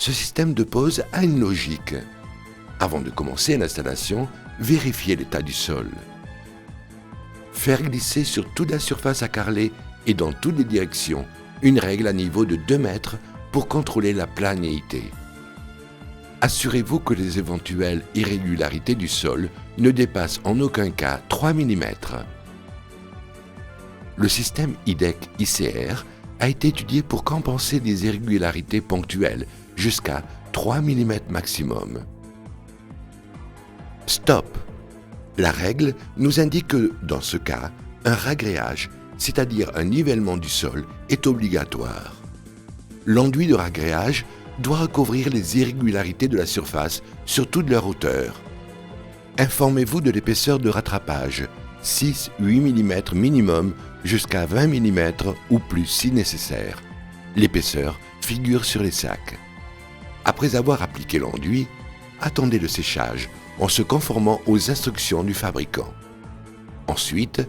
Ce système de pose a une logique. Avant de commencer l'installation, vérifiez l'état du sol. Faire glisser sur toute la surface à carreler et dans toutes les directions une règle à niveau de 2 mètres pour contrôler la planéité. Assurez-vous que les éventuelles irrégularités du sol ne dépassent en aucun cas 3 mm. Le système IDEC-ICR a été étudié pour compenser des irrégularités ponctuelles jusqu'à 3 mm maximum. Stop! La règle nous indique que, dans ce cas, un ragréage, c'est-à-dire un nivellement du sol, est obligatoire. L'enduit de ragréage doit recouvrir les irrégularités de la surface sur toute leur hauteur. Informez-vous de l'épaisseur de rattrapage, 6-8 mm minimum jusqu'à 20 mm ou plus si nécessaire. L'épaisseur figure sur les sacs. Après avoir appliqué l'enduit, attendez le séchage en se conformant aux instructions du fabricant. Ensuite,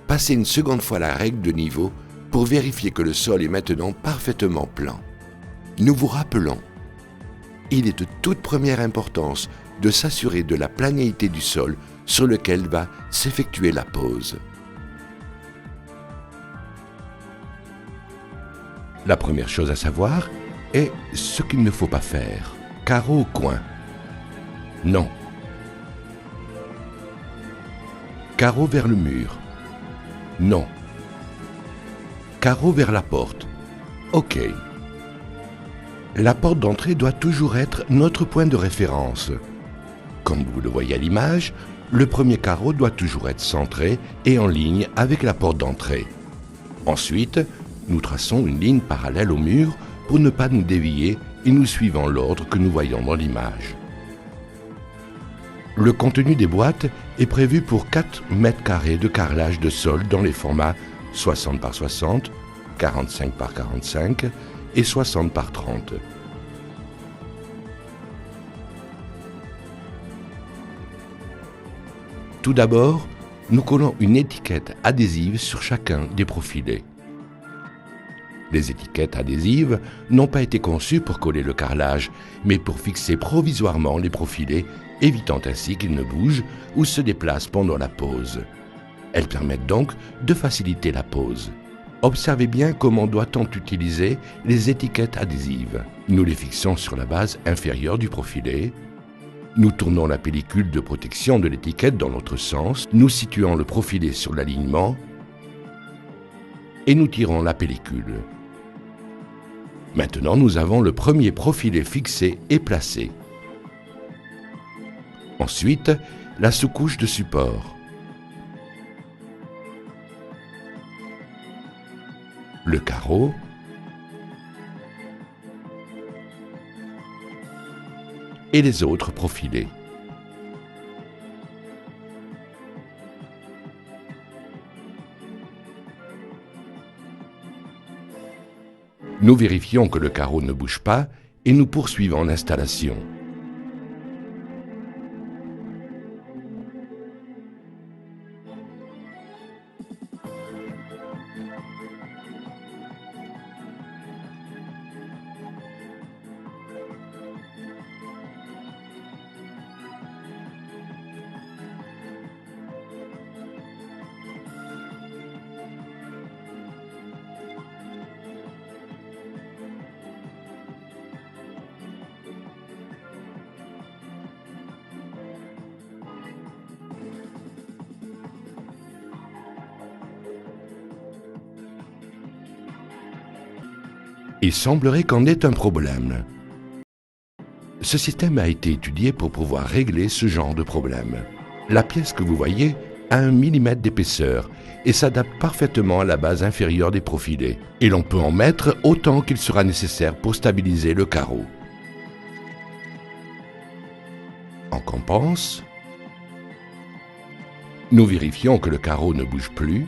passez une seconde fois la règle de niveau pour vérifier que le sol est maintenant parfaitement plan. Nous vous rappelons, il est de toute première importance de s'assurer de la planéité du sol sur lequel va s'effectuer la pose. La première chose à savoir est ce qu'il ne faut pas faire. Carreau au coin. Non. Carreau vers le mur. Non. Carreau vers la porte. OK. La porte d'entrée doit toujours être notre point de référence. Comme vous le voyez à l'image, le premier carreau doit toujours être centré et en ligne avec la porte d'entrée. Ensuite, nous traçons une ligne parallèle au mur pour ne pas nous dévier et nous suivons l'ordre que nous voyons dans l'image. Le contenu des boîtes est prévu pour 4 mètres carrés de carrelage de sol dans les formats 60 par 60, 45 par 45 et 60 par 30. Tout d'abord, nous collons une étiquette adhésive sur chacun des profilés. Les étiquettes adhésives n'ont pas été conçues pour coller le carrelage, mais pour fixer provisoirement les profilés, évitant ainsi qu'ils ne bougent ou se déplacent pendant la pose. Elles permettent donc de faciliter la pose. Observez bien comment doit-on utiliser les étiquettes adhésives. Nous les fixons sur la base inférieure du profilé. Nous tournons la pellicule de protection de l'étiquette dans l'autre sens, nous situons le profilé sur l'alignement et nous tirons la pellicule. Maintenant, nous avons le premier profilé fixé et placé. Ensuite, la sous-couche de support. Le carreau. Et les autres profilés. Nous vérifions que le carreau ne bouge pas et nous poursuivons l'installation. Il semblerait qu'en est un problème. Ce système a été étudié pour pouvoir régler ce genre de problème. La pièce que vous voyez a 1 mm d'épaisseur et s'adapte parfaitement à la base inférieure des profilés. Et l'on peut en mettre autant qu'il sera nécessaire pour stabiliser le carreau. En compense, nous vérifions que le carreau ne bouge plus.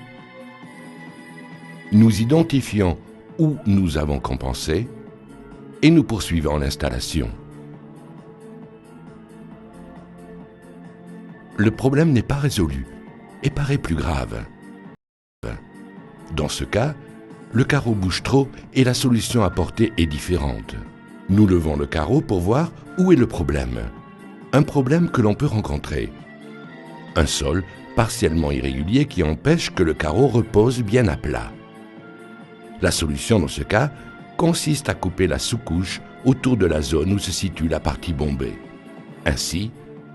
Nous identifions où nous avons compensé et nous poursuivons l'installation. Le problème n'est pas résolu et paraît plus grave. Dans ce cas, le carreau bouge trop et la solution apportée est différente. Nous levons le carreau pour voir où est le problème. Un problème que l'on peut rencontrer. Un sol partiellement irrégulier qui empêche que le carreau repose bien à plat. La solution dans ce cas consiste à couper la sous-couche autour de la zone où se situe la partie bombée. Ainsi,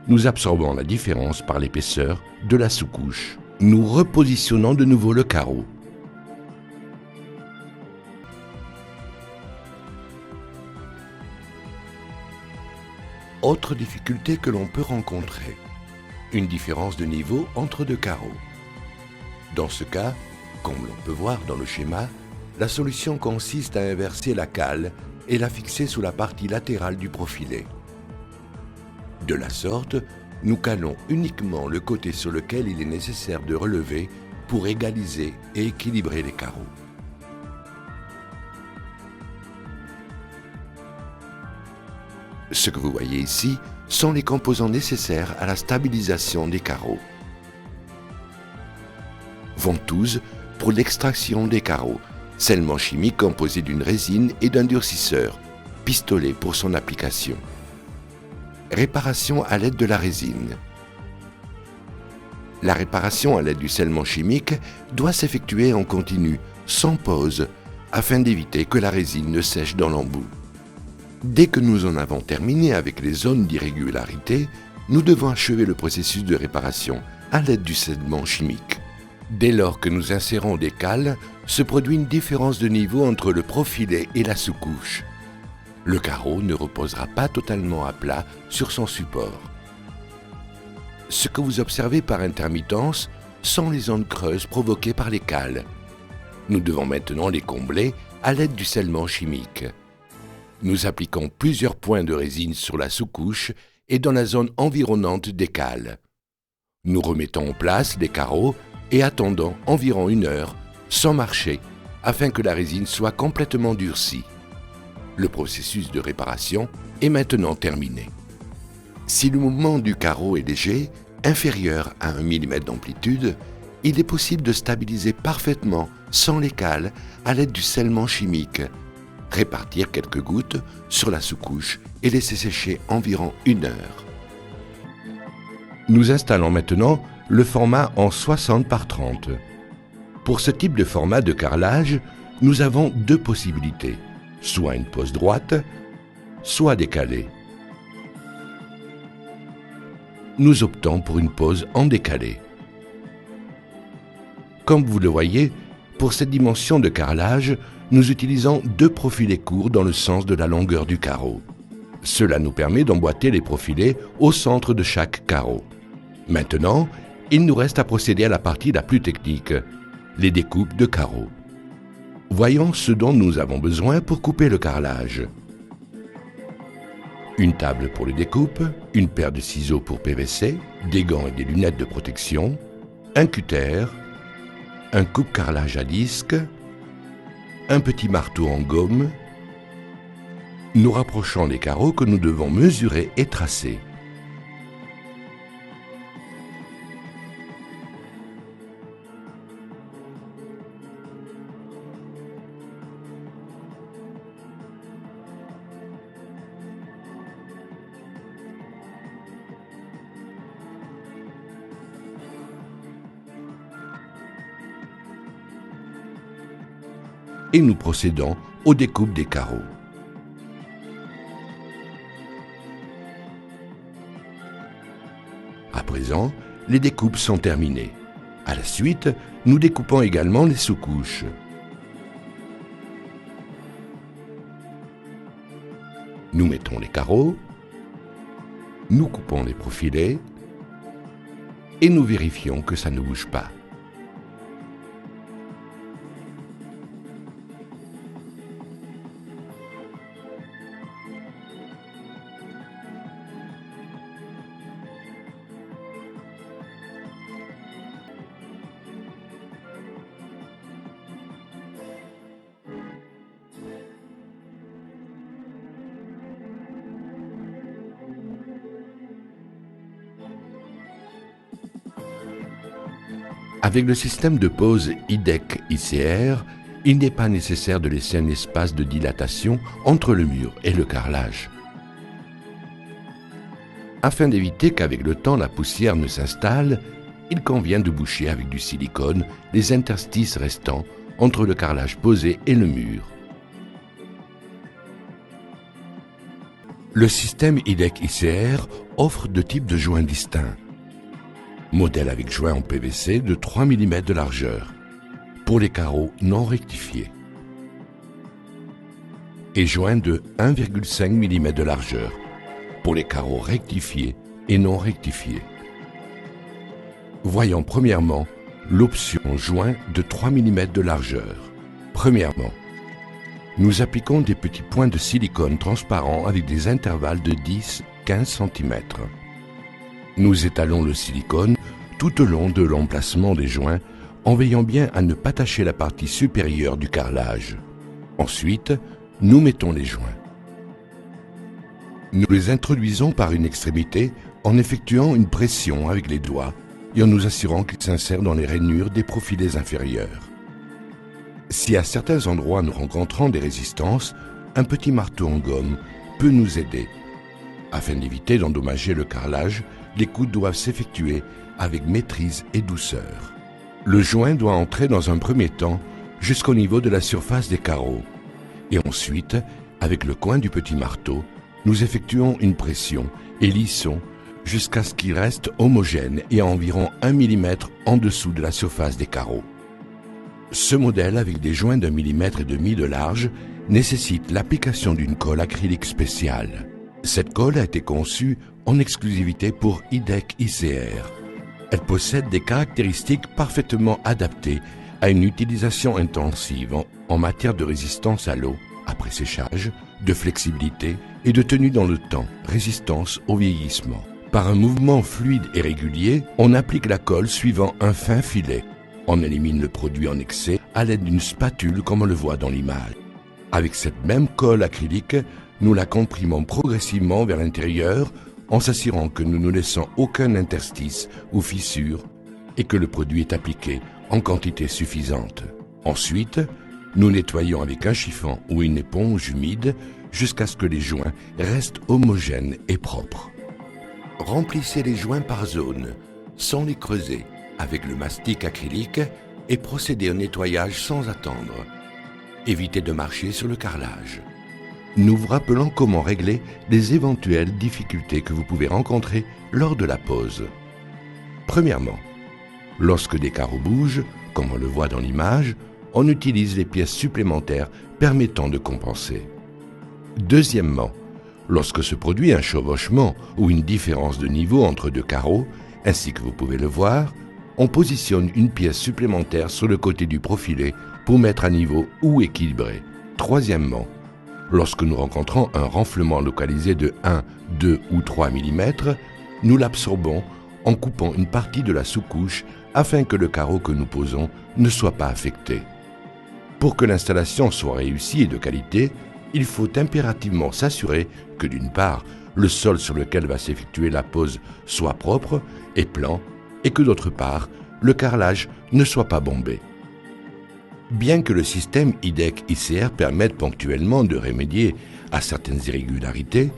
nous absorbons la différence par l'épaisseur de la sous-couche. Nous repositionnons de nouveau le carreau. Autre difficulté que l'on peut rencontrer, une différence de niveau entre deux carreaux. Dans ce cas, comme l'on peut voir dans le schéma, la solution consiste à inverser la cale et la fixer sous la partie latérale du profilé. De la sorte, nous calons uniquement le côté sur lequel il est nécessaire de relever pour égaliser et équilibrer les carreaux. Ce que vous voyez ici sont les composants nécessaires à la stabilisation des carreaux. Ventouse pour l'extraction des carreaux, scellement chimique composé d'une résine et d'un durcisseur, pistolet pour son application. Réparation à l'aide de la résine. La réparation à l'aide du scellement chimique doit s'effectuer en continu, sans pause, afin d'éviter que la résine ne sèche dans l'embout. Dès que nous en avons terminé avec les zones d'irrégularité, nous devons achever le processus de réparation à l'aide du scellement chimique. Dès lors que nous insérons des cales, se produit une différence de niveau entre le profilé et la sous-couche. Le carreau ne reposera pas totalement à plat sur son support. Ce que vous observez par intermittence sont les zones creuses provoquées par les cales. Nous devons maintenant les combler à l'aide du scellement chimique. Nous appliquons plusieurs points de résine sur la sous-couche et dans la zone environnante des cales. Nous remettons en place les carreaux et attendons environ 1 heure, sans marcher, afin que la résine soit complètement durcie. Le processus de réparation est maintenant terminé. Si le mouvement du carreau est léger, inférieur à 1 mm d'amplitude, il est possible de stabiliser parfaitement, sans les cales, à l'aide du scellement chimique. Répartir quelques gouttes sur la sous-couche et laisser sécher environ 1 heure. Nous installons maintenant le format en 60 par 30. Pour ce type de format de carrelage, nous avons 2 possibilités, soit une pose droite, soit décalée. Nous optons pour une pose en décalé. Comme vous le voyez, pour cette dimension de carrelage, nous utilisons 2 profilés courts dans le sens de la longueur du carreau. Cela nous permet d'emboîter les profilés au centre de chaque carreau. Maintenant, il nous reste à procéder à la partie la plus technique, les découpes de carreaux. Voyons ce dont nous avons besoin pour couper le carrelage. Une table pour les découpes, une paire de ciseaux pour PVC, des gants et des lunettes de protection, un cutter, un coupe-carrelage à disque, un petit marteau en gomme. Nous rapprochons les carreaux que nous devons mesurer et tracer. Et nous procédons aux découpes des carreaux. À présent, les découpes sont terminées. À la suite, nous découpons également les sous-couches. Nous mettons les carreaux, nous coupons les profilés et nous vérifions que ça ne bouge pas. Avec le système de pose IDEC-ICR, il n'est pas nécessaire de laisser un espace de dilatation entre le mur et le carrelage. Afin d'éviter qu'avec le temps la poussière ne s'installe, il convient de boucher avec du silicone les interstices restants entre le carrelage posé et le mur. Le système IDEC ICR offre deux types de joints distincts. Modèle avec joint en PVC de 3 mm de largeur, pour les carreaux non rectifiés, et joint de 1,5 mm de largeur, pour les carreaux rectifiés et non rectifiés. Voyons premièrement l'option joint de 3 mm de largeur. Premièrement, nous appliquons des petits points de silicone transparent avec des intervalles de 10-15 cm. Nous étalons le silicone tout au long de l'emplacement des joints en veillant bien à ne pas tacher la partie supérieure du carrelage. Ensuite, nous mettons les joints. Nous les introduisons par une extrémité en effectuant une pression avec les doigts et en nous assurant qu'ils s'insèrent dans les rainures des profilés inférieurs. Si à certains endroits nous rencontrons des résistances, un petit marteau en gomme peut nous aider. Afin d'éviter d'endommager le carrelage, les coups doivent s'effectuer avec maîtrise et douceur. Le joint doit entrer dans un premier temps jusqu'au niveau de la surface des carreaux. Et ensuite, avec le coin du petit marteau, nous effectuons une pression et lissons jusqu'à ce qu'il reste homogène et à environ 1 mm en dessous de la surface des carreaux. Ce modèle, avec des joints d'1,5 mm de large, nécessite l'application d'une colle acrylique spéciale. Cette colle a été conçue en exclusivité pour IDEC ICR. Elle possède des caractéristiques parfaitement adaptées à une utilisation intensive en matière de résistance à l'eau, après séchage, de flexibilité et de tenue dans le temps, résistance au vieillissement. Par un mouvement fluide et régulier, on applique la colle suivant un fin filet. On élimine le produit en excès à l'aide d'une spatule comme on le voit dans l'image. Avec cette même colle acrylique, nous la comprimons progressivement vers l'intérieur en s'assurant que nous ne laissons aucun interstice ou fissure et que le produit est appliqué en quantité suffisante. Ensuite, nous nettoyons avec un chiffon ou une éponge humide jusqu'à ce que les joints restent homogènes et propres. Remplissez les joints par zone, sans les creuser, avec le mastic acrylique et procédez au nettoyage sans attendre. Évitez de marcher sur le carrelage. Nous vous rappelons comment régler les éventuelles difficultés que vous pouvez rencontrer lors de la pose. Premièrement, lorsque des carreaux bougent, comme on le voit dans l'image, on utilise les pièces supplémentaires permettant de compenser. Deuxièmement, lorsque se produit un chevauchement ou une différence de niveau entre deux carreaux, ainsi que vous pouvez le voir, on positionne une pièce supplémentaire sur le côté du profilé pour mettre à niveau ou équilibrer. Troisièmement, lorsque nous rencontrons un renflement localisé de 1, 2 ou 3 mm, nous l'absorbons en coupant une partie de la sous-couche afin que le carreau que nous posons ne soit pas affecté. Pour que l'installation soit réussie et de qualité, il faut impérativement s'assurer que d'une part, le sol sur lequel va s'effectuer la pose soit propre et plan, et que d'autre part, le carrelage ne soit pas bombé. Bien que le système IDEC ICR permette ponctuellement de remédier à certaines irrégularités,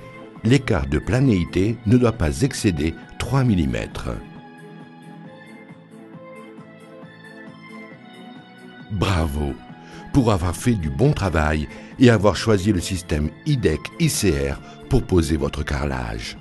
l'écart de planéité ne doit pas excéder 3 mm. Bravo pour avoir fait du bon travail et avoir choisi le système IDEC ICR pour poser votre carrelage.